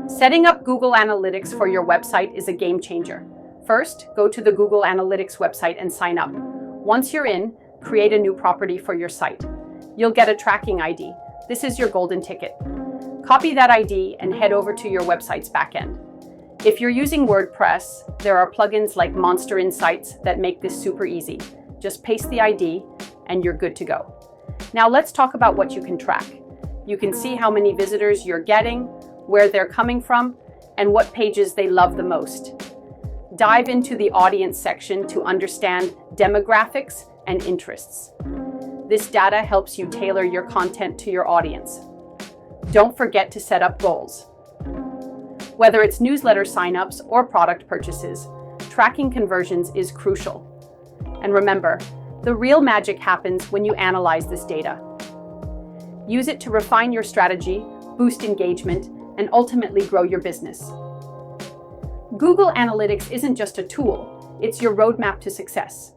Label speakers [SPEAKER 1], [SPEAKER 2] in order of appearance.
[SPEAKER 1] Setting up Google Analytics for your website is a game changer. First, go to the Google Analytics website and sign up. Once you're in, create a new property for your site. You'll get a tracking ID. This is your golden ticket. Copy that ID and head over to your website's backend. If you're using WordPress, there are plugins like Monster Insights that make this super easy. Just paste the ID and you're good to go. Now let's talk about what you can track. You can see how many visitors you're getting, where they're coming from, and what pages they love the most. Dive into the audience section to understand demographics and interests. This data helps you tailor your content to your audience. Don't forget to set up goals. Whether it's newsletter signups or product purchases, tracking conversions is crucial. And remember, the real magic happens when you analyze this data. Use it to refine your strategy, boost engagement, and ultimately grow your business. Google Analytics isn't just a tool, it's your roadmap to success.